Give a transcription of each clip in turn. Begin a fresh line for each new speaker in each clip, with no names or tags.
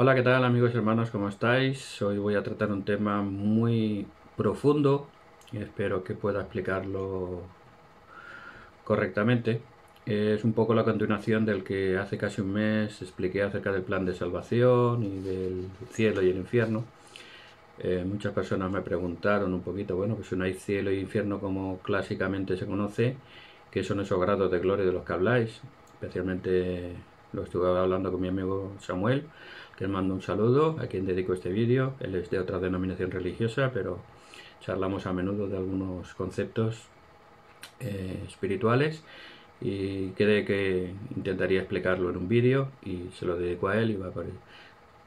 Hola, ¿qué tal amigos y hermanos? ¿Cómo estáis? Hoy voy a tratar un tema muy profundo y espero que pueda explicarlo correctamente. Es un poco la continuación del que hace casi un mes expliqué acerca del plan de salvación y del cielo y el infierno. Muchas personas me preguntaron un poquito, bueno, pues si no hay cielo y infierno como clásicamente se conoce, ¿qué son esos grados de gloria de los que habláis? Especialmente lo estuve hablando con mi amigo Samuel, que le mando un saludo, a quien dedico este vídeo. Él es de otra denominación religiosa, pero charlamos a menudo de algunos conceptos espirituales y quedé que intentaría explicarlo en un vídeo y se lo dedico a él y va por él.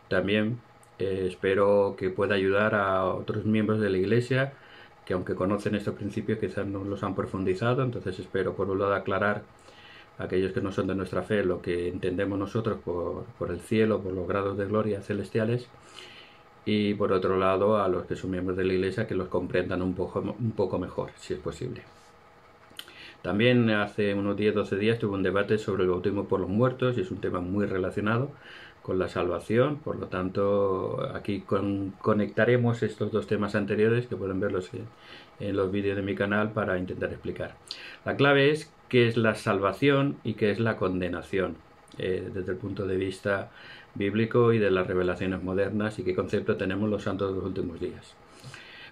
También espero que pueda ayudar a otros miembros de la Iglesia que aunque conocen estos principios quizás no los han profundizado, entonces espero por un lado aclarar a aquellos que no son de nuestra fe lo que entendemos nosotros por el cielo, por los grados de gloria celestiales, y por otro lado a los que son miembros de la Iglesia que los comprendan un poco mejor, si es posible. También hace unos 10-12 días tuve un debate sobre el bautismo por los muertos y es un tema muy relacionado con la salvación, por lo tanto aquí conectaremos estos dos temas anteriores que pueden verlos en los vídeos de mi canal para intentar explicar. La clave es qué es la salvación y qué es la condenación desde el punto de vista bíblico y de las revelaciones modernas y qué concepto tenemos los santos de los últimos días.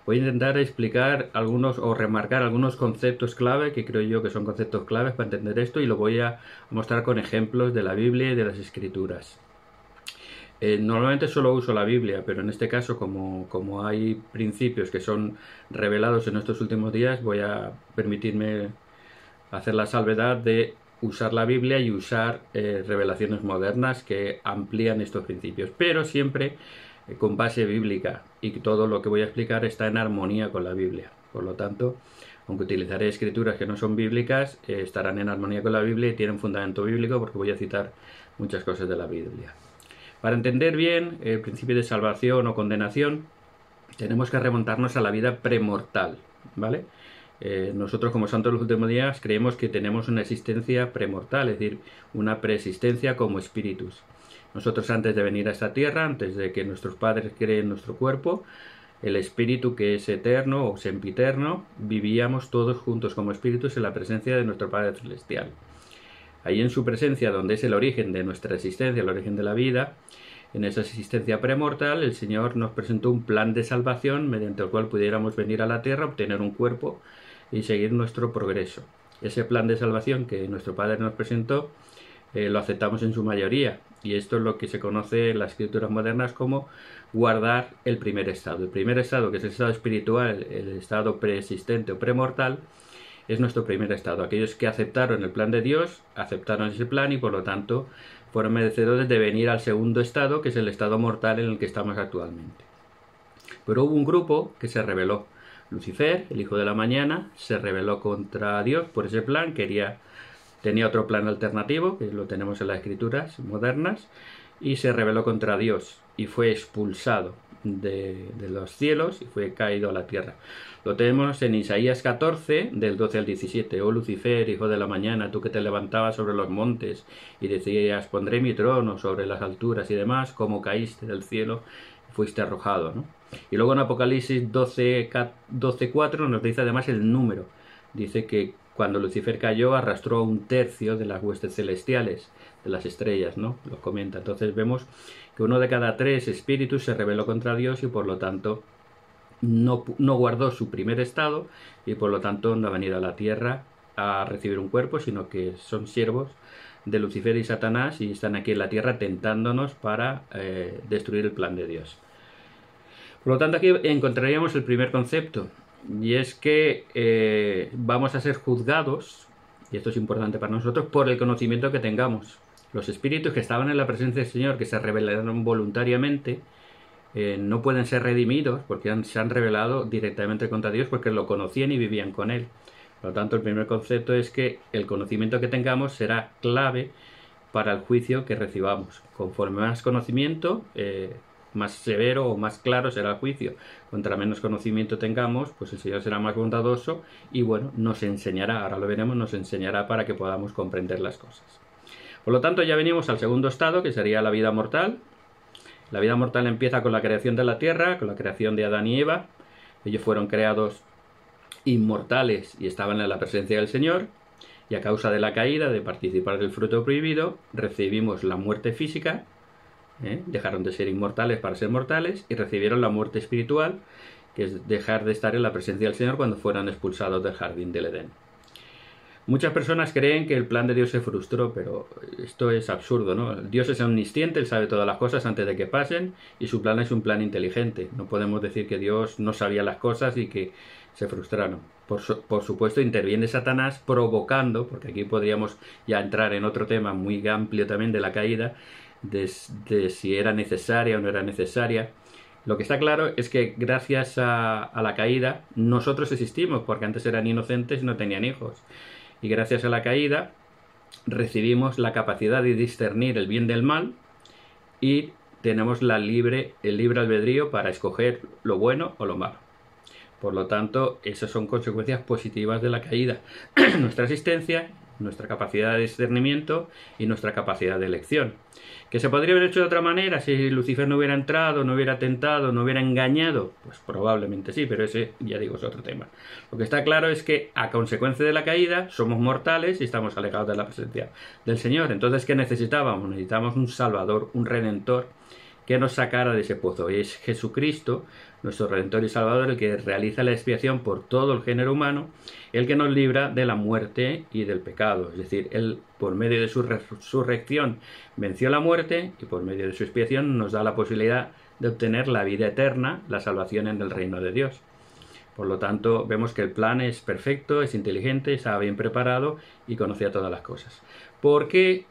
Voy a intentar explicar algunos o remarcar algunos conceptos clave que creo yo que son conceptos claves para entender esto y lo voy a mostrar con ejemplos de la Biblia y de las Escrituras. Normalmente solo uso la Biblia, pero en este caso como hay principios que son revelados en estos últimos días, voy a permitirme hacer la salvedad de usar la Biblia y usar revelaciones modernas que amplían estos principios, pero siempre con base bíblica, y todo lo que voy a explicar está en armonía con la Biblia. Por lo tanto, aunque utilizaré escrituras que no son bíblicas, estarán en armonía con la Biblia y tienen fundamento bíblico porque voy a citar muchas cosas de la Biblia. Para entender bien el principio de salvación o condenación, tenemos que remontarnos a la vida premortal, ¿vale? Nosotros como santos de los últimos días creemos que tenemos una existencia premortal, es decir, una preexistencia como espíritus. Nosotros antes de venir a esta tierra, antes de que nuestros padres creen nuestro cuerpo, el espíritu que es eterno o sempiterno, vivíamos todos juntos como espíritus en la presencia de nuestro Padre Celestial. Ahí en su presencia, donde es el origen de nuestra existencia, el origen de la vida, en esa existencia premortal, el Señor nos presentó un plan de salvación mediante el cual pudiéramos venir a la tierra, obtener un cuerpo y seguir nuestro progreso. Ese plan de salvación que nuestro Padre nos presentó, lo aceptamos en su mayoría, y esto es lo que se conoce en las escrituras modernas como guardar el primer estado. El primer estado, que es el estado espiritual, el estado preexistente o premortal, es nuestro primer estado. Aquellos que aceptaron el plan de Dios, aceptaron ese plan y por lo tanto fueron merecedores de venir al segundo estado, que es el estado mortal en el que estamos actualmente. Pero hubo un grupo que se rebeló. Lucifer, el hijo de la mañana, se rebeló contra Dios por ese plan, tenía otro plan alternativo, que lo tenemos en las escrituras modernas, y se rebeló contra Dios y fue expulsado de los cielos y fue caído a la tierra. Lo tenemos en Isaías 14, del 12 al 17. Oh Lucifer, hijo de la mañana, tú que te levantabas sobre los montes y decías, pondré mi trono sobre las alturas y demás, como caíste del cielo, fuiste arrojado, ¿no? Y luego en Apocalipsis 12:4 nos dice además el número. Dice que cuando Lucifer cayó arrastró a un tercio de las huestes celestiales, de las estrellas, ¿no? Lo comenta. Entonces vemos que 1 de cada 3 espíritus se rebeló contra Dios y por lo tanto no guardó su primer estado y por lo tanto no ha venido a la tierra a recibir un cuerpo, sino que son siervos de Lucifer y Satanás y están aquí en la tierra tentándonos para destruir el plan de Dios. Por lo tanto aquí encontraríamos el primer concepto, y es que vamos a ser juzgados, y esto es importante para nosotros, por el conocimiento que tengamos. Los espíritus que estaban en la presencia del Señor, que se rebelaron voluntariamente, no pueden ser redimidos porque se han rebelado directamente contra Dios porque lo conocían y vivían con Él. Por lo tanto, el primer concepto es que el conocimiento que tengamos será clave para el juicio que recibamos. Conforme más conocimiento, más severo o más claro será el juicio. Contra menos conocimiento tengamos, pues el Señor será más bondadoso y bueno, nos enseñará, ahora lo veremos, nos enseñará para que podamos comprender las cosas. Por lo tanto, ya venimos al segundo estado, que sería la vida mortal. La vida mortal empieza con la creación de la tierra, con la creación de Adán y Eva. Ellos fueron creados inmortales y estaban en la presencia del Señor, y a causa de la caída, de participar del fruto prohibido, recibimos la muerte física, dejaron de ser inmortales para ser mortales, y recibieron la muerte espiritual, que es dejar de estar en la presencia del Señor cuando fueron expulsados del jardín del Edén. Muchas personas creen que el plan de Dios se frustró, pero esto es absurdo, ¿no? Dios es omnisciente, Él sabe todas las cosas antes de que pasen, y su plan es un plan inteligente. No podemos decir que Dios no sabía las cosas y que se frustraron. Por supuesto, interviene Satanás provocando, porque aquí podríamos ya entrar en otro tema muy amplio también de la caída, de si era necesaria o no era necesaria. Lo que está claro es que gracias a la caída nosotros existimos, porque antes eran inocentes y no tenían hijos. Y gracias a la caída recibimos la capacidad de discernir el bien del mal y tenemos el libre albedrío para escoger lo bueno o lo malo. Por lo tanto, esas son consecuencias positivas de la caída. Nuestra existencia, nuestra capacidad de discernimiento y nuestra capacidad de elección. ¿Que se podría haber hecho de otra manera si Lucifer no hubiera entrado, no hubiera tentado, no hubiera engañado? Pues probablemente sí, pero ese, ya digo, es otro tema. Lo que está claro es que a consecuencia de la caída somos mortales y estamos alejados de la presencia del Señor. Entonces, ¿qué necesitábamos? Necesitábamos un Salvador, un Redentor que nos sacara de ese pozo. Y es Jesucristo, nuestro Redentor y Salvador, el que realiza la expiación por todo el género humano, el que nos libra de la muerte y del pecado. Es decir, Él, por medio de su resurrección, venció la muerte y por medio de su expiación nos da la posibilidad de obtener la vida eterna, la salvación en el reino de Dios. Por lo tanto, vemos que el plan es perfecto, es inteligente, está bien preparado y conocía todas las cosas. ¿Por qué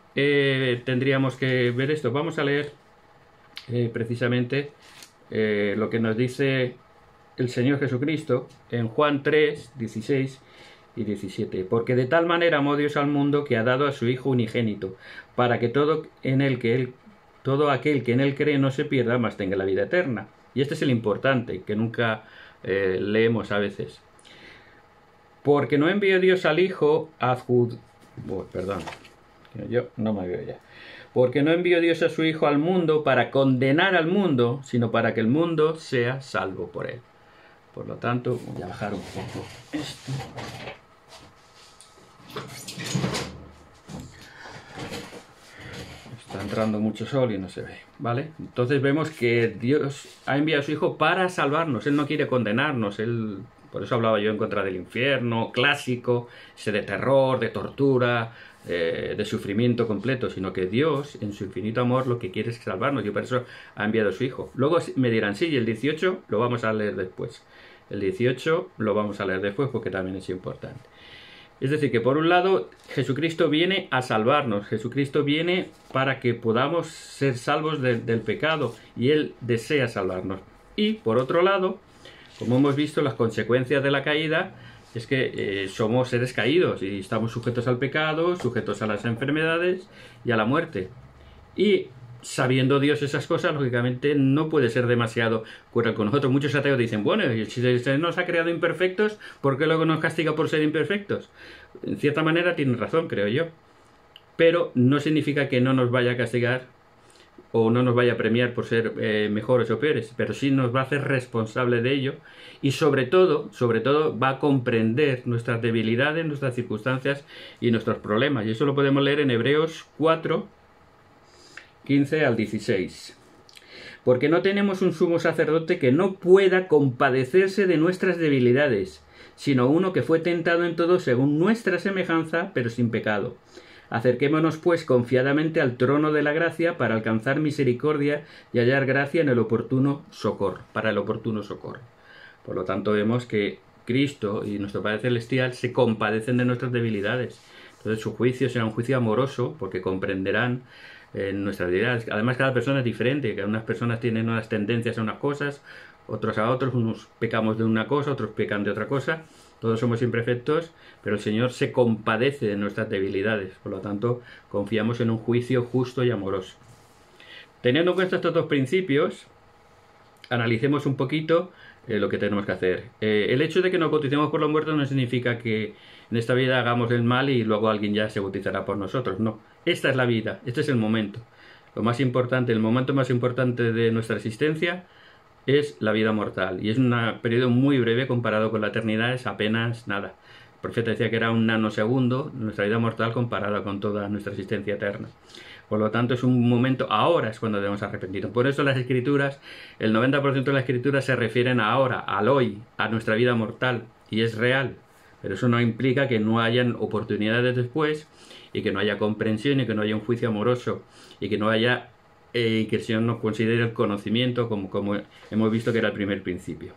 tendríamos que ver esto? Vamos a leer precisamente lo que nos dice el Señor Jesucristo en Juan 3, 16 y 17. Porque de tal manera amó Dios al mundo que ha dado a su Hijo unigénito, para que todo aquel que en él cree no se pierda, mas tenga la vida eterna. Y este es el importante, que nunca leemos a veces. Porque no envió Dios al Hijo yo no me veo ya. Porque no envió Dios a su Hijo al mundo para condenar al mundo, sino para que el mundo sea salvo por él. Por lo tanto, voy a bajar un poco esto. Está entrando mucho sol y no se ve, ¿vale? Entonces vemos que Dios ha enviado a su Hijo para salvarnos. Él no quiere condenarnos. Por eso hablaba yo en contra del infierno clásico, ese de terror, de tortura, de sufrimiento completo, sino que Dios, en su infinito amor, lo que quiere es salvarnos, y por eso ha enviado a su Hijo. Luego me dirán, sí, y el 18 lo vamos a leer después. El 18 lo vamos a leer después porque también es importante. Es decir, que por un lado, Jesucristo viene a salvarnos, Jesucristo viene para que podamos ser salvos del pecado, y Él desea salvarnos. Y por otro lado, como hemos visto, las consecuencias de la caída es que somos seres caídos y estamos sujetos al pecado, sujetos a las enfermedades y a la muerte. Y sabiendo Dios esas cosas, lógicamente no puede ser demasiado cruel con nosotros. Muchos ateos dicen, bueno, si se nos ha creado imperfectos, ¿por qué luego nos castiga por ser imperfectos? En cierta manera tienen razón, creo yo. Pero no significa que no nos vaya a castigar o no nos vaya a premiar por ser mejores o peores, pero sí nos va a hacer responsable de ello, y sobre todo va a comprender nuestras debilidades, nuestras circunstancias y nuestros problemas. Y eso lo podemos leer en Hebreos 4, 15 al 16. Porque no tenemos un sumo sacerdote que no pueda compadecerse de nuestras debilidades, sino uno que fue tentado en todo según nuestra semejanza, pero sin pecado. Acerquémonos pues confiadamente al trono de la gracia para alcanzar misericordia y hallar gracia en el oportuno socorro, para el oportuno socorro. Por lo tanto, vemos que Cristo y nuestro Padre Celestial se compadecen de nuestras debilidades. Entonces su juicio será un juicio amoroso, porque comprenderán nuestras debilidades. Además, cada persona es diferente, que unas personas tienen unas tendencias a unas cosas, otros a otros, unos pecamos de una cosa, otros pecan de otra cosa. Todos somos imperfectos, pero el Señor se compadece de nuestras debilidades. Por lo tanto, confiamos en un juicio justo y amoroso. Teniendo en cuenta estos dos principios, analicemos un poquito lo que tenemos que hacer. El hecho de que nos bauticemos por los muertos no significa que en esta vida hagamos el mal y luego alguien ya se bautizará por nosotros. No, esta es la vida, este es el momento. Lo más importante, el momento más importante de nuestra existencia es la vida mortal. Y es un periodo muy breve comparado con la eternidad, es apenas nada. El profeta decía que era un nanosegundo nuestra vida mortal comparada con toda nuestra existencia eterna. Por lo tanto, es un momento, ahora es cuando debemos arrepentirnos. Por eso las escrituras, el 90% de las escrituras se refieren a ahora, al hoy, a nuestra vida mortal. Y es real. Pero eso no implica que no hayan oportunidades después y que no haya comprensión y que no haya un juicio amoroso y que no haya que el Señor nos considere el conocimiento como hemos visto que era el primer principio.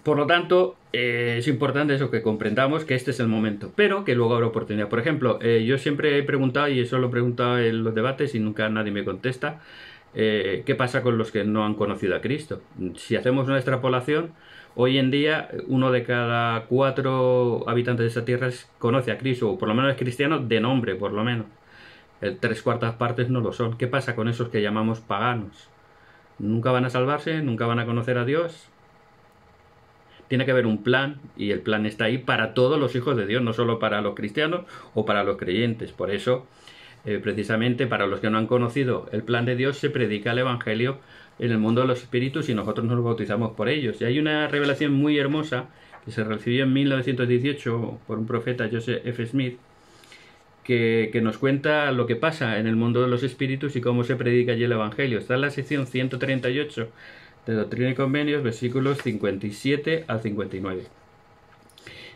Por lo tanto, es importante eso, que comprendamos que este es el momento, pero que luego habrá oportunidad. Por ejemplo, yo siempre he preguntado, y eso lo he preguntado en los debates y nunca nadie me contesta, ¿qué pasa con los que no han conocido a Cristo? Si hacemos una extrapolación, hoy en día 1 de cada 4 habitantes de esta tierra conoce a Cristo, o por lo menos es cristiano de nombre, por lo menos. 3/4 partes no lo son. ¿Qué pasa con esos que llamamos paganos? ¿Nunca van a salvarse? ¿Nunca van a conocer a Dios? Tiene que haber un plan, y el plan está ahí para todos los hijos de Dios, no solo para los cristianos o para los creyentes. Por eso, precisamente para los que no han conocido el plan de Dios, se predica el Evangelio en el mundo de los espíritus y nosotros nos bautizamos por ellos. Y hay una revelación muy hermosa que se recibió en 1918 por un profeta, Joseph F. Smith, que nos cuenta lo que pasa en el mundo de los espíritus y cómo se predica allí el Evangelio. Está en la sección 138 de Doctrina y Convenios, versículos 57 al 59.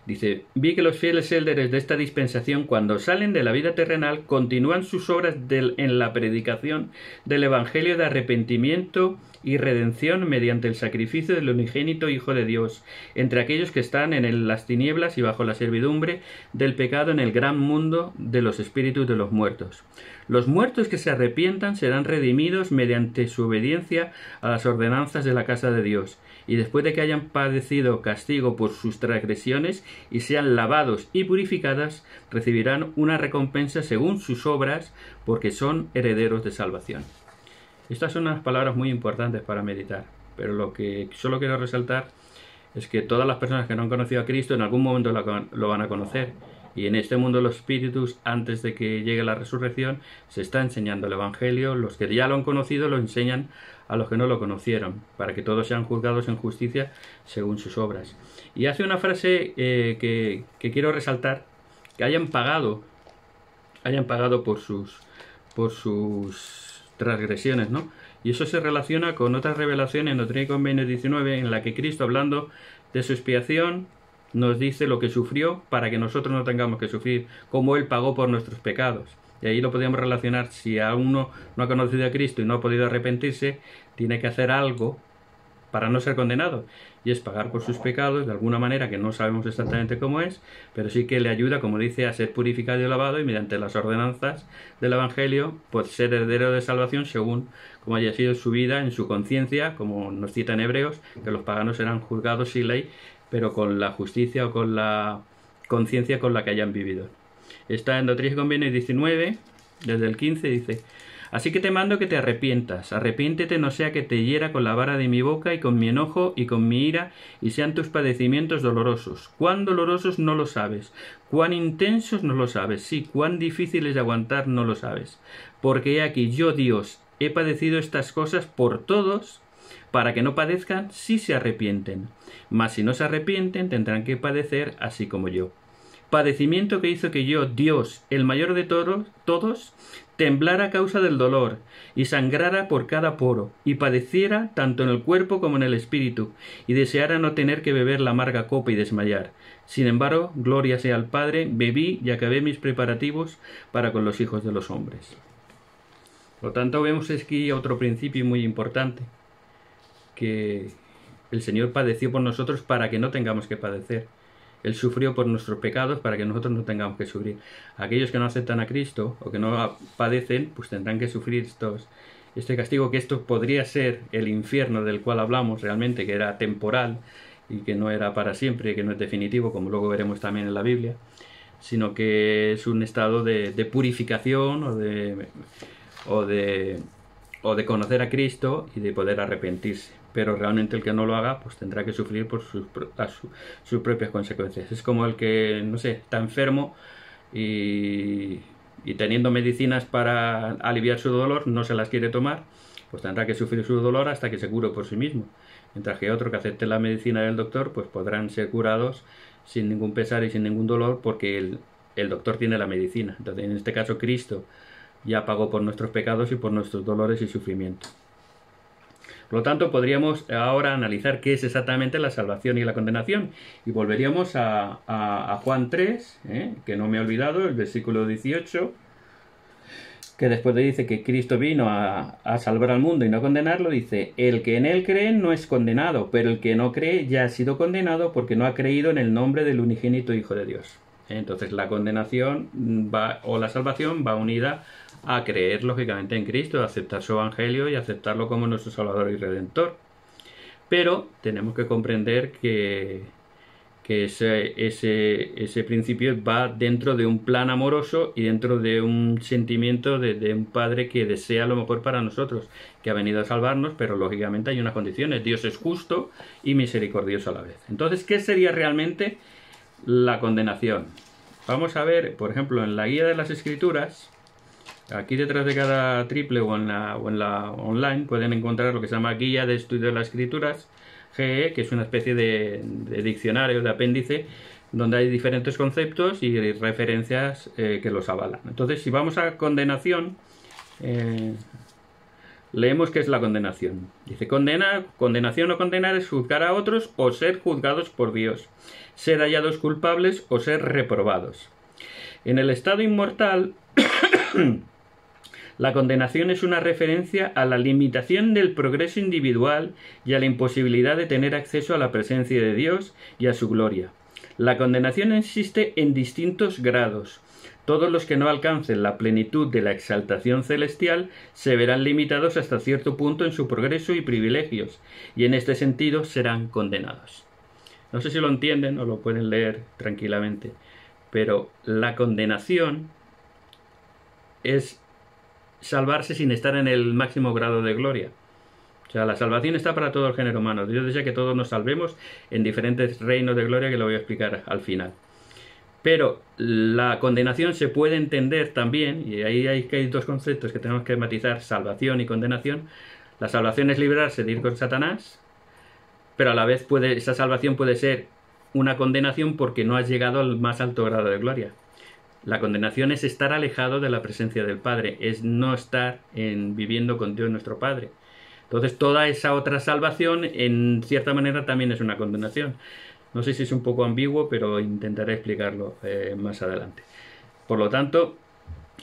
Dice: vi que los fieles élderes de esta dispensación, cuando salen de la vida terrenal, continúan sus obras en la predicación del Evangelio de arrepentimiento y redención mediante el sacrificio del unigénito Hijo de Dios, entre aquellos que están en las tinieblas y bajo la servidumbre del pecado en el gran mundo de los espíritus de los muertos. Los muertos que se arrepientan serán redimidos mediante su obediencia a las ordenanzas de la casa de Dios, y después de que hayan padecido castigo por sus transgresiones y sean lavados y purificadas, recibirán una recompensa según sus obras, porque son herederos de salvación. Estas son unas palabras muy importantes para meditar, pero lo que solo quiero resaltar es que todas las personas que no han conocido a Cristo en algún momento lo van a conocer. Y en este mundo de los espíritus, antes de que llegue la resurrección, se está enseñando el Evangelio. Los que ya lo han conocido lo enseñan a los que no lo conocieron, para que todos sean juzgados en justicia según sus obras. Y hace una frase que quiero resaltar: que hayan pagado por sus transgresiones, ¿no? Y eso se relaciona con otra revelación en Doctrina y Convenios 19, en la que Cristo, hablando de su expiación, nos dice lo que sufrió para que nosotros no tengamos que sufrir, cómo Él pagó por nuestros pecados. Y ahí lo podemos relacionar. Si a uno no ha conocido a Cristo y no ha podido arrepentirse, tiene que hacer algo para no ser condenado, y es pagar por sus pecados de alguna manera que no sabemos exactamente cómo es, pero sí que le ayuda, como dice, a ser purificado y lavado, y mediante las ordenanzas del Evangelio, pues ser heredero de salvación según como haya sido su vida en su conciencia, como nos cita en Hebreos, que los paganos serán juzgados sin ley, pero con la justicia o con la conciencia con la que hayan vivido. Está en Doctrina y Convenios 19, desde el 15, dice: así que te mando que te arrepientas, arrepiéntete, no sea que te hiera con la vara de mi boca y con mi enojo y con mi ira, y sean tus padecimientos dolorosos. Cuán dolorosos no lo sabes, cuán intensos no lo sabes, sí, cuán difíciles de aguantar no lo sabes. Porque he aquí, yo Dios, he padecido estas cosas por todos, para que no padezcan si se arrepienten. Mas si no se arrepienten, tendrán que padecer así como yo. Padecimiento que hizo que yo, Dios, el mayor de todos, temblara a causa del dolor, y sangrara por cada poro, y padeciera tanto en el cuerpo como en el espíritu, y deseara no tener que beber la amarga copa y desmayar. Sin embargo, gloria sea al Padre, bebí y acabé mis preparativos para con los hijos de los hombres. Por lo tanto, vemos aquí otro principio muy importante, que el Señor padeció por nosotros para que no tengamos que padecer. Él sufrió por nuestros pecados para que nosotros no tengamos que sufrir. Aquellos que no aceptan a Cristo o que no padecen, pues tendrán que sufrir este castigo, que esto podría ser el infierno del cual hablamos realmente, que era temporal y que no era para siempre, que no es definitivo, como luego veremos también en la Biblia, sino que es un estado de purificación o de conocer a Cristo y de poder arrepentirse. Pero realmente el que no lo haga, pues tendrá que sufrir por sus propias consecuencias. Es como el que, no sé, está enfermo y y teniendo medicinas para aliviar su dolor, no se las quiere tomar, pues tendrá que sufrir su dolor hasta que se cure por sí mismo. Mientras que otro que acepte la medicina del doctor, pues podrán ser curados sin ningún pesar y sin ningún dolor, porque el doctor tiene la medicina. Entonces, en este caso, Cristo ya pagó por nuestros pecados y por nuestros dolores y sufrimientos. Por lo tanto, podríamos ahora analizar qué es exactamente la salvación y la condenación. Y volveríamos a Juan 3, que no me he olvidado, el versículo 18, que después le dice que Cristo vino a salvar al mundo y no a condenarlo, dice: el que en él cree no es condenado, pero el que no cree ya ha sido condenado porque no ha creído en el nombre del unigénito Hijo de Dios. Entonces la condenación o la salvación va unida a creer lógicamente en Cristo, a aceptar su evangelio y aceptarlo como nuestro Salvador y Redentor. Pero tenemos que comprender que ese principio va dentro de un plan amoroso y dentro de un sentimiento de un Padre que desea lo mejor para nosotros, que ha venido a salvarnos, pero lógicamente hay unas condiciones. Dios es justo y misericordioso a la vez. Entonces, ¿qué sería realmente la condenación? Vamos a ver, por ejemplo, en la guía de las Escrituras, aquí detrás de cada triple o en la online pueden encontrar lo que se llama Guía de Estudio de las Escrituras, GE, que es una especie de diccionario, de apéndice, donde hay diferentes conceptos y referencias que los avalan. Entonces, si vamos a condenación, leemos qué es la condenación. Dice: condenación o condenar es juzgar a otros o ser juzgados por Dios, ser hallados culpables o ser reprobados. En el estado inmortal, la condenación es una referencia a la limitación del progreso individual y a la imposibilidad de tener acceso a la presencia de Dios y a su gloria. La condenación existe en distintos grados. Todos los que no alcancen la plenitud de la exaltación celestial se verán limitados hasta cierto punto en su progreso y privilegios, y en este sentido serán condenados. No sé si lo entienden o lo pueden leer tranquilamente, pero la condenación es salvarse sin estar en el máximo grado de gloria. O sea, la salvación está para todo el género humano. Dios desea que todos nos salvemos en diferentes reinos de gloria, que lo voy a explicar al final. Pero la condenación se puede entender también, y ahí hay dos conceptos que tenemos que matizar: salvación y condenación. La salvación es librarse de ir con Satanás, pero a la vez esa salvación puede ser una condenación porque no has llegado al más alto grado de gloria. La condenación es estar alejado de la presencia del Padre, es no estar viviendo con Dios nuestro Padre. Entonces, toda esa otra salvación, en cierta manera, también es una condenación. No sé si es un poco ambiguo, pero intentaré explicarlo más adelante. Por lo tanto,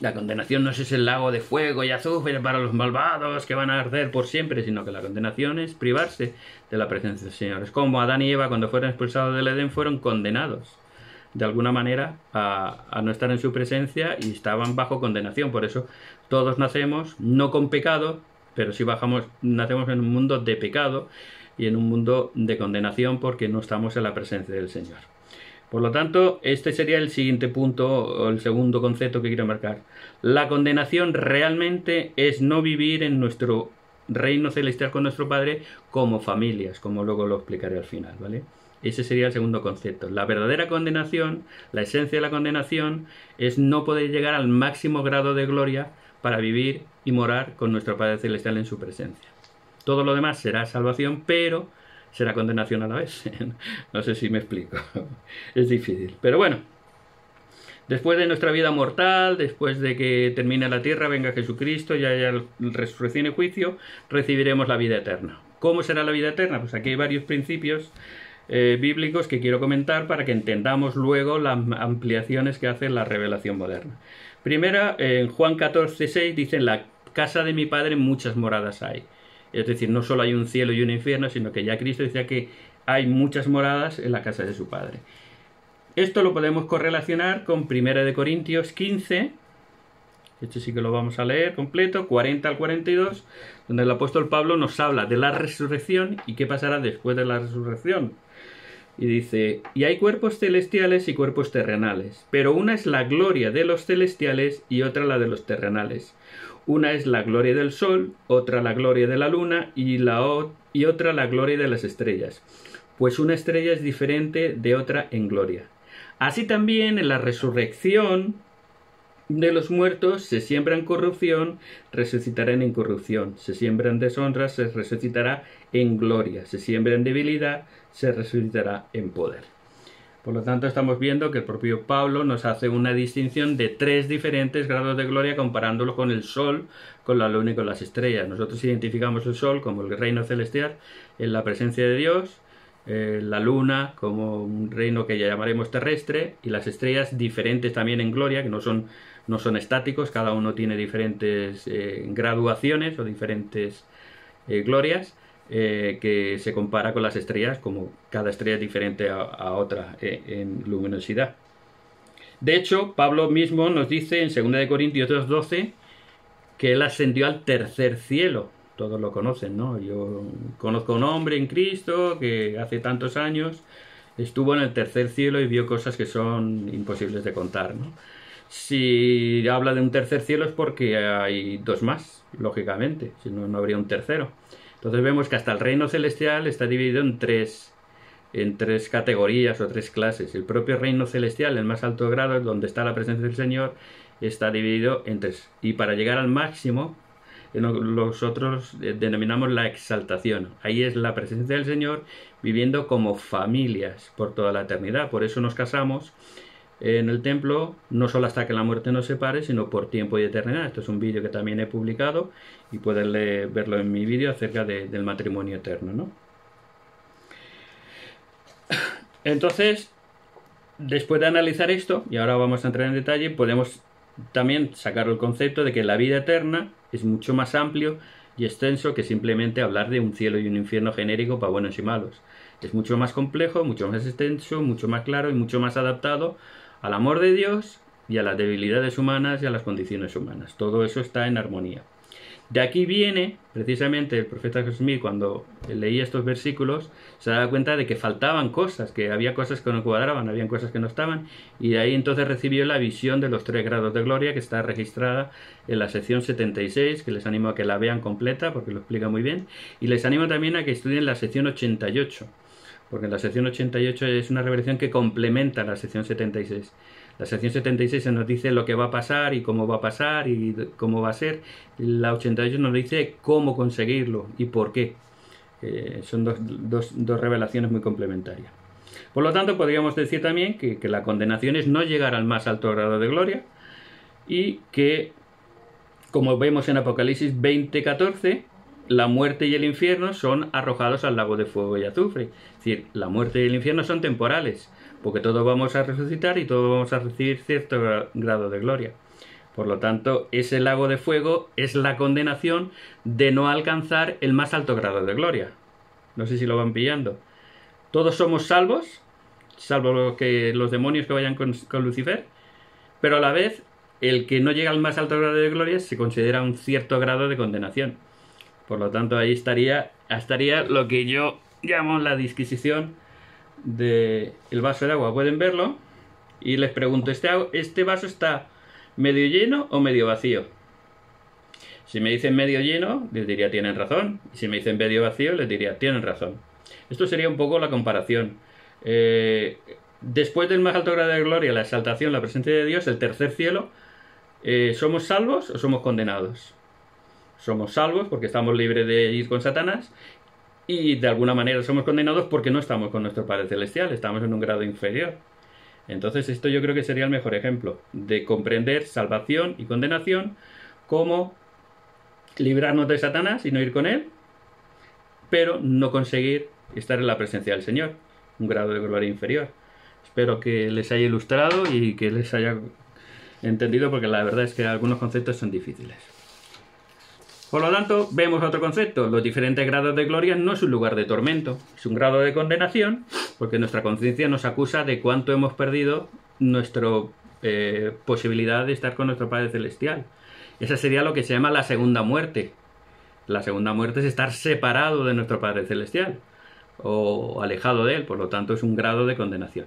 la condenación no es ese lago de fuego y azufre para los malvados que van a arder por siempre, sino que la condenación es privarse de la presencia del Señor. Es como Adán y Eva, cuando fueron expulsados del Edén, fueron condenados de alguna manera a no estar en su presencia y estaban bajo condenación. Por eso todos nacemos no con pecado, pero sí nacemos en un mundo de pecado y en un mundo de condenación porque no estamos en la presencia del Señor. Por lo tanto, este sería el siguiente punto o el segundo concepto que quiero marcar. La condenación realmente es no vivir en nuestro reino celestial con nuestro Padre como familias, como luego lo explicaré al final, ¿vale? Ese sería el segundo concepto. La verdadera condenación, la esencia de la condenación, es no poder llegar al máximo grado de gloria para vivir y morar con nuestro Padre Celestial en su presencia. Todo lo demás será salvación, pero será condenación a la vez. No sé si me explico. Es difícil. Pero bueno, después de nuestra vida mortal, después de que termine la tierra, venga Jesucristo y haya resurrección y juicio, recibiremos la vida eterna. ¿Cómo será la vida eterna? Pues aquí hay varios principios bíblicos que quiero comentar para que entendamos luego las ampliaciones que hace la revelación moderna. Primera, en Juan 14:6 dice: en la casa de mi Padre muchas moradas hay. Es decir, no solo hay un cielo y un infierno, sino que ya Cristo decía que hay muchas moradas en la casa de su Padre. Esto lo podemos correlacionar con 1 Corintios 15, este sí que lo vamos a leer completo, 40 al 42, donde el apóstol Pablo nos habla de la resurrección y qué pasará después de la resurrección. Y dice: y hay cuerpos celestiales y cuerpos terrenales, pero una es la gloria de los celestiales y otra la de los terrenales. Una es la gloria del sol, otra la gloria de la luna y otra la gloria de las estrellas, pues una estrella es diferente de otra en gloria. Así también en la resurrección de los muertos se siembran corrupción, resucitarán en corrupción. Se siembran deshonra, se resucitará en gloria. Se siembra en debilidad, se resucitará en poder. Por lo tanto, estamos viendo que el propio Pablo nos hace una distinción de 3 diferentes grados de gloria comparándolo con el sol, con la luna y con las estrellas. Nosotros identificamos el sol como el reino celestial en la presencia de Dios, la luna como un reino que ya llamaremos terrestre, y las estrellas diferentes también en gloria, que no son estáticos, cada uno tiene diferentes graduaciones o diferentes glorias, que se compara con las estrellas, como cada estrella es diferente a otra en luminosidad. De hecho, Pablo mismo nos dice en 2 Corintios 2:12 que él ascendió al tercer cielo. Todos lo conocen, ¿no? Yo conozco a un hombre en Cristo que hace tantos años estuvo en el tercer cielo y vio cosas que son imposibles de contar, ¿no? Si habla de un tercer cielo es porque hay 2 más, lógicamente, si no, no habría un tercero. Entonces vemos que hasta el reino celestial está dividido en tres categorías o 3 clases. El propio reino celestial, el más alto grado, donde está la presencia del Señor, está dividido en 3. Y para llegar al máximo, nosotros denominamos la exaltación. Ahí es la presencia del Señor viviendo como familias por toda la eternidad. Por eso nos casamos en el templo, no solo hasta que la muerte nos separe, sino por tiempo y eternidad. Esto es un vídeo que también he publicado y pueden verlo en mi vídeo acerca del matrimonio eterno, ¿no? Entonces, después de analizar esto, y ahora vamos a entrar en detalle, podemos también sacar el concepto de que la vida eterna es mucho más amplio y extenso que simplemente hablar de un cielo y un infierno genérico para buenos y malos. Es mucho más complejo, mucho más extenso, mucho más claro y mucho más adaptado al amor de Dios y a las debilidades humanas y a las condiciones humanas. Todo eso está en armonía. De aquí viene, precisamente, el profeta Smith, cuando leía estos versículos, se daba cuenta de que faltaban cosas, que había cosas que no cuadraban, habían cosas que no estaban, y de ahí entonces recibió la visión de los 3 grados de gloria, que está registrada en la sección 76, que les animo a que la vean completa, porque lo explica muy bien, y les animo también a que estudien la sección 88, porque la sección 88 es una revelación que complementa la sección 76. La sección 76 se nos dice lo que va a pasar y cómo va a pasar y cómo va a ser. La 88 nos dice cómo conseguirlo y por qué. Son dos revelaciones muy complementarias. Por lo tanto, podríamos decir también que la condenación es no llegar al más alto grado de gloria y que, como vemos en Apocalipsis 20:14, la muerte y el infierno son arrojados al lago de fuego y azufre. Es decir, la muerte y el infierno son temporales, porque todos vamos a resucitar y todos vamos a recibir cierto grado de gloria. Por lo tanto, ese lago de fuego es la condenación de no alcanzar el más alto grado de gloria. No sé si lo van pillando. Todos somos salvos, salvo los demonios que vayan con Lucifer, pero a la vez el que no llega al más alto grado de gloria se considera un cierto grado de condenación. Por lo tanto, ahí estaría lo que yo llamo la disquisición del vaso de agua. Pueden verlo y les pregunto, ¿este vaso está medio lleno o medio vacío? Si me dicen medio lleno, les diría tienen razón, y si me dicen medio vacío, les diría tienen razón. Esto sería un poco la comparación. Después del más alto grado de gloria, la exaltación, la presencia de Dios, el tercer cielo, ¿somos salvos o somos condenados? Somos salvos porque estamos libres de ir con Satanás, y de alguna manera somos condenados porque no estamos con nuestro Padre Celestial, estamos en un grado inferior. Entonces esto yo creo que sería el mejor ejemplo de comprender salvación y condenación como librarnos de Satanás y no ir con él, pero no conseguir estar en la presencia del Señor, un grado de gloria inferior. Espero que les haya ilustrado y que les haya entendido, porque la verdad es que algunos conceptos son difíciles. Por lo tanto, vemos otro concepto. Los diferentes grados de gloria no es un lugar de tormento, es un grado de condenación, porque nuestra conciencia nos acusa de cuánto hemos perdido nuestra posibilidad de estar con nuestro Padre Celestial. Esa sería lo que se llama la segunda muerte. La segunda muerte es estar separado de nuestro Padre Celestial o alejado de él, por lo tanto es un grado de condenación.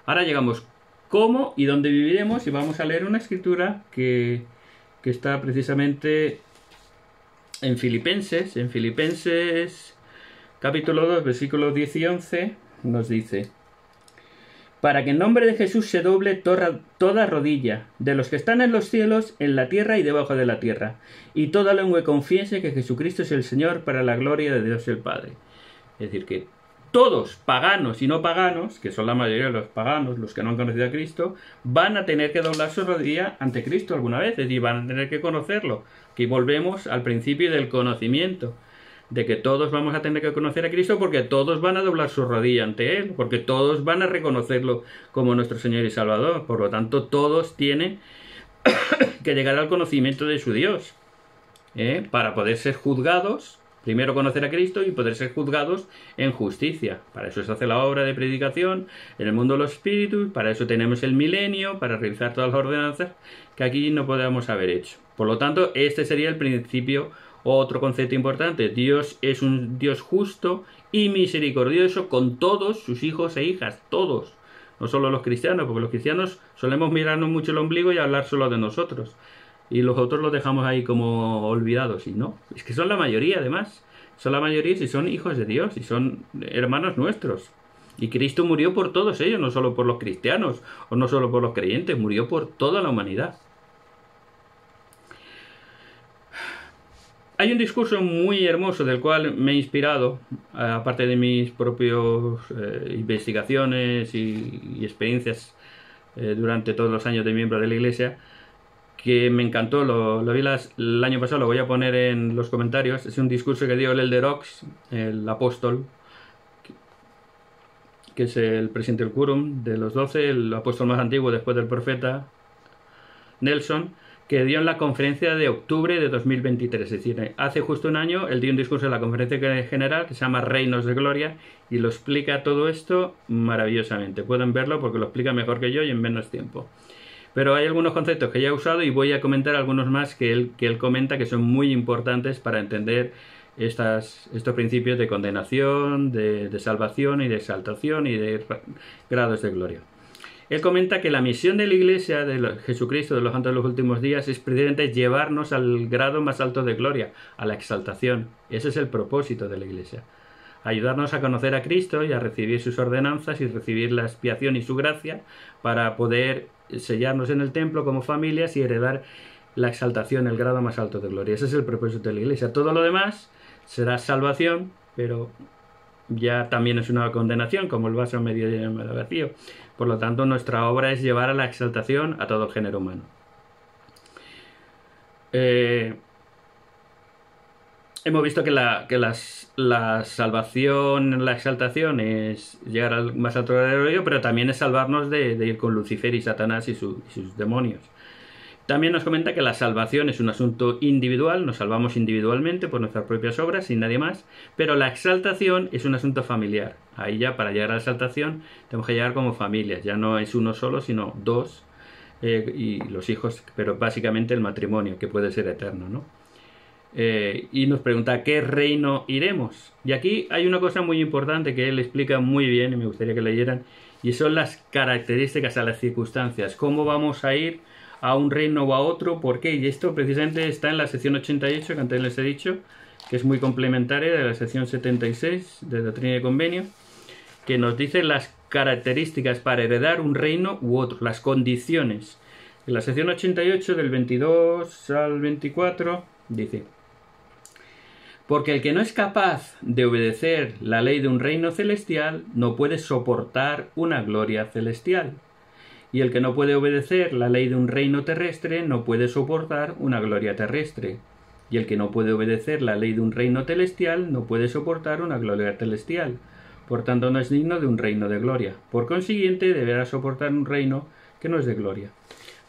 Ahora llegamos cómo y dónde viviremos, y vamos a leer una escritura que está precisamente en Filipenses capítulo 2, versículos 10 y 11, nos dice: para que en nombre de Jesús se doble toda rodilla, de los que están en los cielos, en la tierra y debajo de la tierra, y toda lengua confiese que Jesucristo es el Señor, para la gloria de Dios el Padre. Es decir, que todos, paganos y no paganos, que son la mayoría de los paganos, los que no han conocido a Cristo, van a tener que doblar su rodilla ante Cristo alguna vez, es decir, van a tener que conocerlo. Aquí volvemos al principio del conocimiento, de que todos vamos a tener que conocer a Cristo porque todos van a doblar su rodilla ante Él, porque todos van a reconocerlo como nuestro Señor y Salvador. Por lo tanto, todos tienen que llegar al conocimiento de su Dios, para poder ser juzgados. Primero conocer a Cristo y poder ser juzgados en justicia. Para eso se hace la obra de predicación en el mundo de los espíritus, para eso tenemos el milenio, para realizar todas las ordenanzas que aquí no podemos haber hecho. Por lo tanto, este sería el principio, otro concepto importante. Dios es un Dios justo y misericordioso con todos sus hijos e hijas, todos. No solo los cristianos, porque los cristianos solemos mirarnos mucho el ombligo y hablar solo de nosotros. Y los otros los dejamos ahí como olvidados. Y no, es que son la mayoría además. Son la mayoría y son hijos de Dios y son hermanos nuestros. Y Cristo murió por todos ellos, no solo por los cristianos o no solo por los creyentes, murió por toda la humanidad. Hay un discurso muy hermoso del cual me he inspirado, aparte de mis propias investigaciones y experiencias durante todos los años de miembro de la Iglesia, que me encantó, lo vi el año pasado, lo voy a poner en los comentarios. Es un discurso que dio el Elder Oaks, el apóstol, que es el presidente del Quórum de los 12, el apóstol más antiguo después del profeta Nelson, que dio en la conferencia de octubre de 2023, es decir, hace justo un año. Él dio un discurso en la conferencia general que se llama Reinos de Gloria y lo explica todo esto maravillosamente. Pueden verlo porque lo explica mejor que yo y en menos tiempo. Pero hay algunos conceptos que ya he usado y voy a comentar algunos más que él comenta, que son muy importantes para entender estos principios de condenación, de salvación y de exaltación y de grados de gloria. Él comenta que la misión de la Iglesia de Jesucristo de los santos de los últimos días es precisamente llevarnos al grado más alto de gloria, a la exaltación. Ese es el propósito de la Iglesia. Ayudarnos a conocer a Cristo y a recibir sus ordenanzas y recibir la expiación y su gracia para poder sellarnos en el templo como familias y heredar la exaltación, el grado más alto de gloria. Ese es el propósito de la Iglesia. Todo lo demás será salvación, pero ya también es una condenación, como el vaso medio lleno medio vacío. Por lo tanto, nuestra obra es llevar a la exaltación a todo el género humano. Hemos visto que la salvación, la exaltación es llegar al más alto grado de gloria, pero también es salvarnos de ir con Lucifer y Satanás y sus demonios. También nos comenta que la salvación es un asunto individual, nos salvamos individualmente por nuestras propias obras, sin nadie más, pero la exaltación es un asunto familiar. Ahí ya, para llegar a la exaltación, tenemos que llegar como familias, ya no es uno solo, sino dos, y los hijos, pero básicamente el matrimonio, que puede ser eterno, ¿no? Y nos pregunta ¿a qué reino iremos? Y aquí hay una cosa muy importante que él explica muy bien, y me gustaría que leyeran, y son las características, a las circunstancias, cómo vamos a ir a un reino o a otro, ¿por qué? Y esto precisamente está en la sección 88, que antes les he dicho, que es muy complementaria de la sección 76 de Doctrina y Convenio, que nos dice las características para heredar un reino u otro, las condiciones. En la sección 88, del 22 al 24, dice: porque el que no es capaz de obedecer la ley de un reino celestial no puede soportar una gloria celestial. Y el que no puede obedecer la ley de un reino terrestre no puede soportar una gloria terrestre. Y el que no puede obedecer la ley de un reino celestial no puede soportar una gloria celestial. Por tanto, no es digno de un reino de gloria. Por consiguiente, deberá soportar un reino que no es de gloria.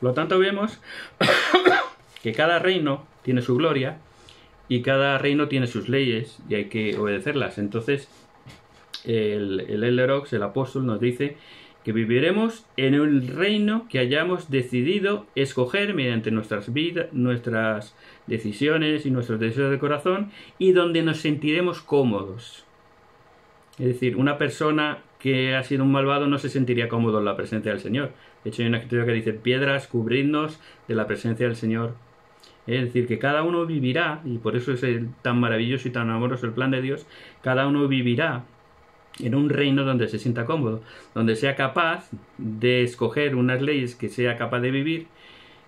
Por lo tanto, vemos que cada reino tiene su gloria y cada reino tiene sus leyes y hay que obedecerlas. Entonces, el Elder Oaks, el apóstol, nos dice que viviremos en un reino que hayamos decidido escoger mediante nuestras vidas, nuestras decisiones y nuestros deseos de corazón, y donde nos sentiremos cómodos. Es decir, una persona que ha sido un malvado no se sentiría cómodo en la presencia del Señor. De hecho, hay una escritura que dice: piedras, cubridnos de la presencia del Señor. Es decir, que cada uno vivirá, y por eso es tan maravilloso y tan amoroso el plan de Dios, cada uno vivirá en un reino donde se sienta cómodo, donde sea capaz de escoger unas leyes que sea capaz de vivir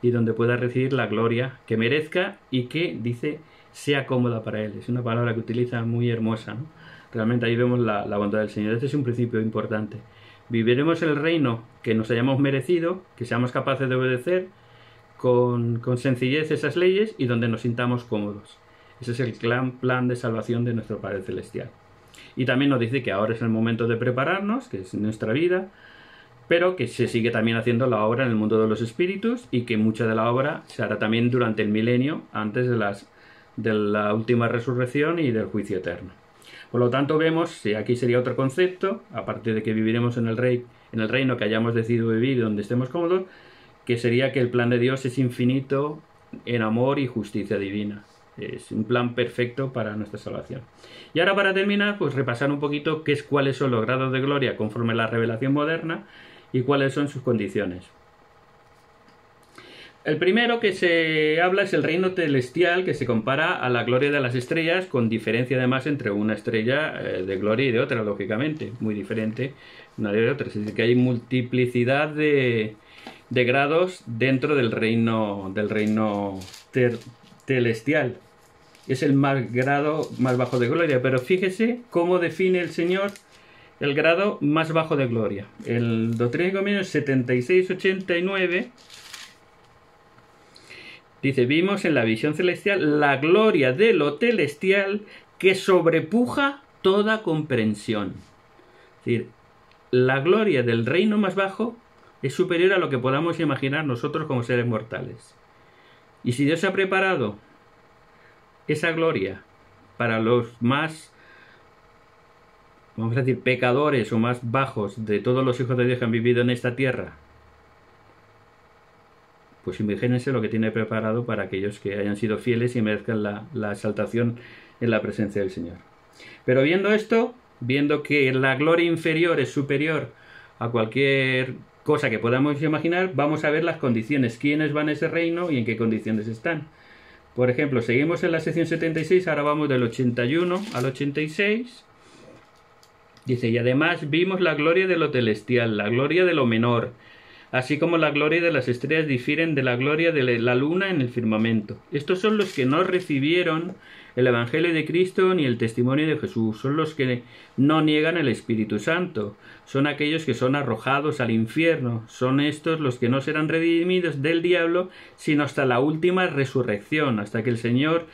y donde pueda recibir la gloria que merezca y que, dice, sea cómoda para él. Es una palabra que utiliza muy hermosa, ¿no? Realmente ahí vemos la bondad del Señor. Este es un principio importante. Viviremos el reino que nos hayamos merecido, que seamos capaces de obedecer con sencillez esas leyes y donde nos sintamos cómodos. Ese es el gran plan de salvación de nuestro Padre Celestial. Y también nos dice que ahora es el momento de prepararnos, que es nuestra vida, pero que se sigue también haciendo la obra en el mundo de los espíritus y que mucha de la obra se hará también durante el milenio, antes de la última resurrección y del juicio eterno. Por lo tanto, vemos, y aquí sería otro concepto, aparte de que viviremos en el reino que hayamos decidido vivir donde estemos cómodos, que sería que el plan de Dios es infinito en amor y justicia divina. Es un plan perfecto para nuestra salvación. Y ahora, para terminar, pues repasar un poquito cuáles son los grados de gloria conforme a la revelación moderna y cuáles son sus condiciones. El primero que se habla es el reino celestial, que se compara a la gloria de las estrellas, con diferencia además entre una estrella de gloria y de otra, lógicamente, muy diferente una de otra. Es decir, que hay multiplicidad de grados dentro del reino celestial. Es el grado más bajo de gloria, pero fíjese cómo define el Señor el grado más bajo de gloria. El Doctrina y Convenios 76-89 dice: vimos en la visión celestial la gloria de lo celestial que sobrepuja toda comprensión. Es decir, la gloria del reino más bajo es superior a lo que podamos imaginar nosotros como seres mortales. Y si Dios ha preparado esa gloria para los más, vamos a decir, pecadores o más bajos de todos los hijos de Dios que han vivido en esta tierra, pues imagínense lo que tiene preparado para aquellos que hayan sido fieles y merezcan la exaltación en la presencia del Señor. Pero viendo esto, viendo que la gloria inferior es superior a cualquier cosa que podamos imaginar, vamos a ver las condiciones, quiénes van a ese reino y en qué condiciones están. Por ejemplo, seguimos en la sección 76, ahora vamos del 81 al 86. Dice: y además vimos la gloria de lo celestial, la gloria de lo menor, así como la gloria de las estrellas difieren de la gloria de la luna en el firmamento. Estos son los que no recibieron el Evangelio de Cristo ni el testimonio de Jesús. Son los que no niegan el Espíritu Santo. Son aquellos que son arrojados al infierno. Son estos los que no serán redimidos del diablo, sino hasta la última resurrección, hasta que el Señor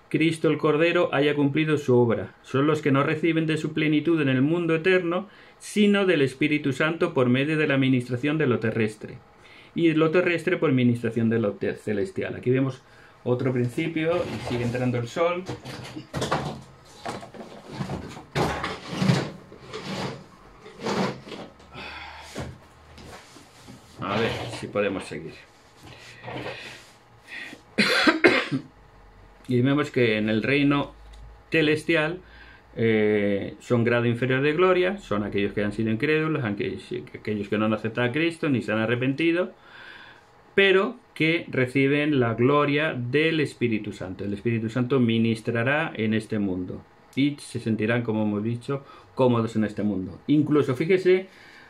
Cristo el Cordero haya cumplido su obra. Son los que no reciben de su plenitud en el mundo eterno, sino del Espíritu Santo por medio de la ministración de lo terrestre, y lo terrestre por ministración de lo celestial. Aquí vemos otro principio, y sigue entrando el sol. A ver si podemos seguir. Y vemos que en el reino celestial son grado inferior de gloria, son aquellos que han sido incrédulos, aquellos que no han aceptado a Cristo ni se han arrepentido, pero que reciben la gloria del Espíritu Santo. El Espíritu Santo ministrará en este mundo y se sentirán, como hemos dicho, cómodos en este mundo. Incluso, fíjese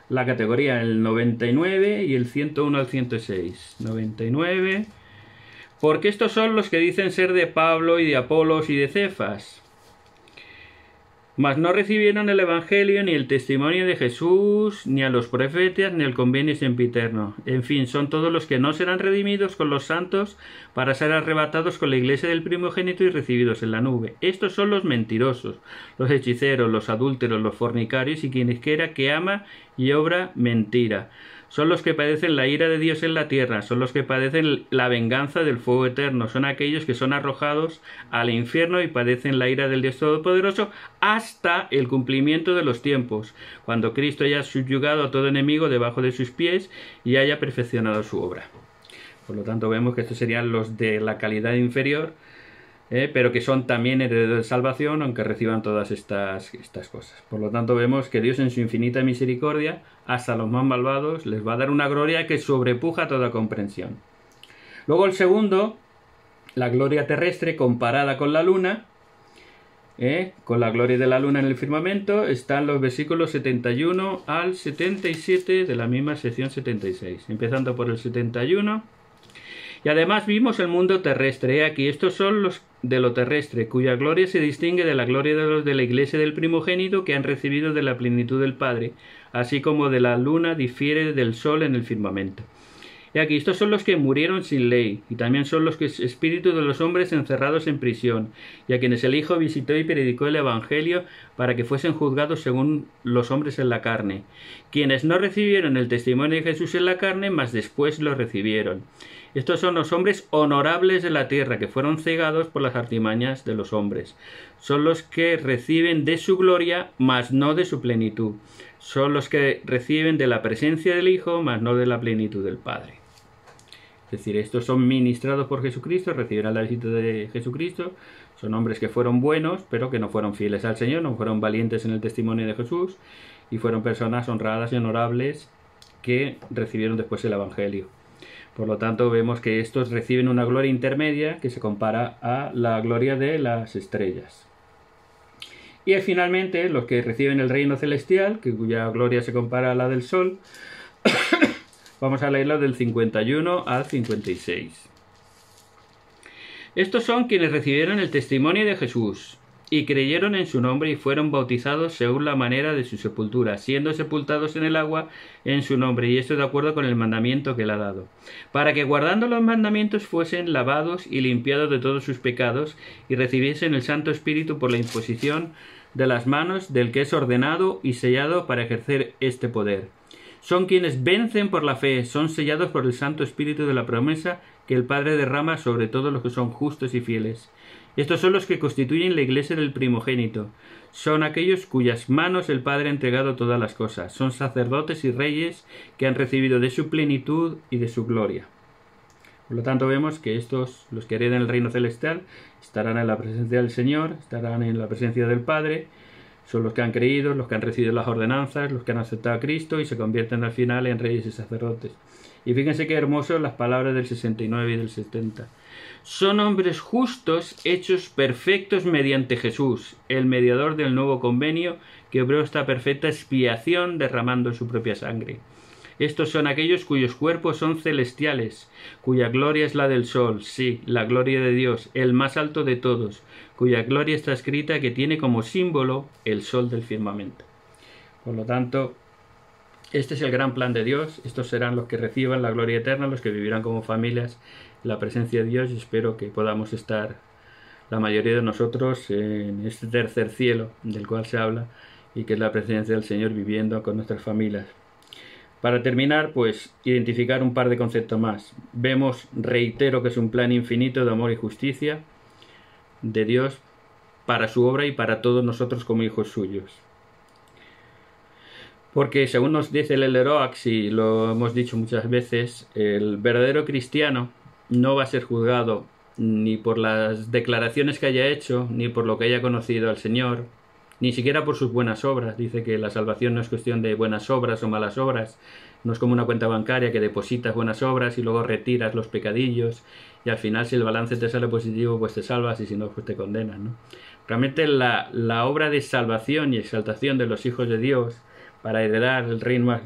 la categoría, el 99 y el 101 al 106. 99, porque estos son los que dicen ser de Pablo y de Apolos y de Cefas, mas no recibieron el Evangelio, ni el testimonio de Jesús, ni a los profetas, ni el convenio sempiterno. En fin, son todos los que no serán redimidos con los santos para ser arrebatados con la iglesia del primogénito y recibidos en la nube. Estos son los mentirosos, los hechiceros, los adúlteros, los fornicarios y quienes quiera que ama y obra mentira. Son los que padecen la ira de Dios en la tierra, son los que padecen la venganza del fuego eterno, son aquellos que son arrojados al infierno y padecen la ira del Dios Todopoderoso hasta el cumplimiento de los tiempos, cuando Cristo haya subyugado a todo enemigo debajo de sus pies y haya perfeccionado su obra. Por lo tanto, vemos que estos serían los de la calidad inferior, pero que son también herederos de salvación, aunque reciban todas estas cosas. Por lo tanto, vemos que Dios, en su infinita misericordia, hasta los más malvados les va a dar una gloria que sobrepuja toda comprensión. Luego el segundo, la gloria terrestre comparada con la luna, con la gloria de la luna en el firmamento, están los versículos 71 al 77 de la misma sección 76. Empezando por el 71. Y además vimos el mundo terrestre. Aquí estos son los de lo terrestre, cuya gloria se distingue de la gloria de los de la iglesia del primogénito, que han recibido de la plenitud del Padre, así como de la luna difiere del sol en el firmamento. Y aquí estos son los que murieron sin ley, y también son los que espíritus de los hombres encerrados en prisión, y a quienes el Hijo visitó y predicó el Evangelio para que fuesen juzgados según los hombres en la carne, quienes no recibieron el testimonio de Jesús en la carne, mas después lo recibieron. Estos son los hombres honorables de la tierra, que fueron cegados por las artimañas de los hombres. Son los que reciben de su gloria, mas no de su plenitud. Son los que reciben de la presencia del Hijo, mas no de la plenitud del Padre. Es decir, estos son ministrados por Jesucristo, recibirán la visita de Jesucristo. Son hombres que fueron buenos, pero que no fueron fieles al Señor, no fueron valientes en el testimonio de Jesús, y fueron personas honradas y honorables que recibieron después el Evangelio. Por lo tanto, vemos que estos reciben una gloria intermedia que se compara a la gloria de las estrellas. Y finalmente, los que reciben el reino celestial, cuya gloria se compara a la del sol, vamos a leerlo del 51 al 56. Estos son quienes recibieron el testimonio de Jesús y creyeron en su nombre y fueron bautizados según la manera de su sepultura, siendo sepultados en el agua en su nombre, y esto de acuerdo con el mandamiento que él ha dado, para que guardando los mandamientos fuesen lavados y limpiados de todos sus pecados y recibiesen el Santo Espíritu por la imposición de las manos del que es ordenado y sellado para ejercer este poder. Son quienes vencen por la fe, son sellados por el Santo Espíritu de la promesa que el Padre derrama sobre todos los que son justos y fieles. Estos son los que constituyen la iglesia del primogénito. Son aquellos cuyas manos el Padre ha entregado todas las cosas. Son sacerdotes y reyes que han recibido de su plenitud y de su gloria. Por lo tanto, vemos que estos, los que hereden el reino celestial, estarán en la presencia del Señor, estarán en la presencia del Padre. Son los que han creído, los que han recibido las ordenanzas, los que han aceptado a Cristo y se convierten al final en reyes y sacerdotes. Y fíjense qué hermosos las palabras del 69 y del 70. Son hombres justos hechos perfectos mediante Jesús, el mediador del nuevo convenio, que obró esta perfecta expiación derramando su propia sangre. Estos son aquellos cuyos cuerpos son celestiales, cuya gloria es la del sol, sí, la gloria de Dios, el más alto de todos, cuya gloria está escrita que tiene como símbolo el sol del firmamento. Por lo tanto, este es el gran plan de Dios. Estos serán los que reciban la gloria eterna, los que vivirán como familias en la presencia de Dios, y espero que podamos estar la mayoría de nosotros en este tercer cielo del cual se habla, y que es la presencia del Señor viviendo con nuestras familias. Para terminar, pues identificar un par de conceptos más. Vemos, reitero, que es un plan infinito de amor y justicia de Dios para su obra y para todos nosotros como hijos suyos. Porque según nos dice el Leroax, y lo hemos dicho muchas veces, el verdadero cristiano no va a ser juzgado ni por las declaraciones que haya hecho, ni por lo que haya conocido al Señor, ni siquiera por sus buenas obras. Dice que la salvación no es cuestión de buenas obras o malas obras, no es como una cuenta bancaria que depositas buenas obras y luego retiras los pecadillos, y al final si el balance te sale positivo pues te salvas, y si no pues te condenas, ¿no? Realmente la obra de salvación y exaltación de los hijos de Dios para heredar el reino más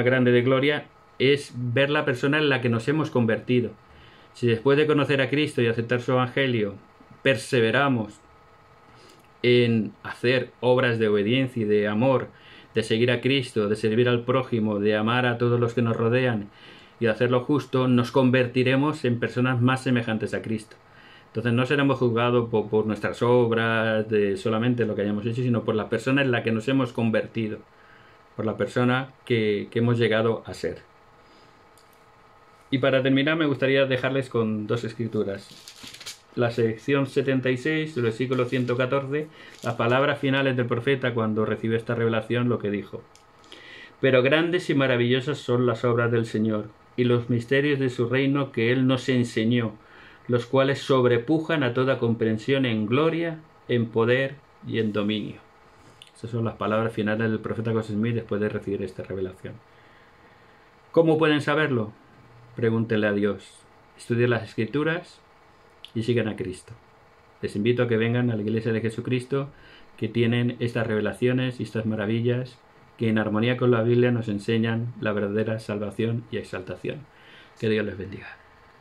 grande de gloria es ver la persona en la que nos hemos convertido. Si después de conocer a Cristo y aceptar su evangelio perseveramos en hacer obras de obediencia y de amor, de seguir a Cristo, de servir al prójimo, de amar a todos los que nos rodean y de hacer lo justo, nos convertiremos en personas más semejantes a Cristo. Entonces no seremos juzgados por nuestras obras, de solamente lo que hayamos hecho, sino por la persona en la que nos hemos convertido, por la persona que hemos llegado a ser. Y para terminar me gustaría dejarles con dos escrituras. La sección 76, el versículo 114, las palabras finales del profeta cuando recibió esta revelación, lo que dijo: Pero grandes y maravillosas son las obras del Señor, y los misterios de su reino que Él nos enseñó, los cuales sobrepujan a toda comprensión en gloria, en poder y en dominio. Esas son las palabras finales del profeta José Smith después de recibir esta revelación. ¿Cómo pueden saberlo? Pregúntenle a Dios. Estudien las Escrituras y sigan a Cristo. Les invito a que vengan a la Iglesia de Jesucristo, que tienen estas revelaciones y estas maravillas que en armonía con la Biblia nos enseñan la verdadera salvación y exaltación. Que Dios les bendiga.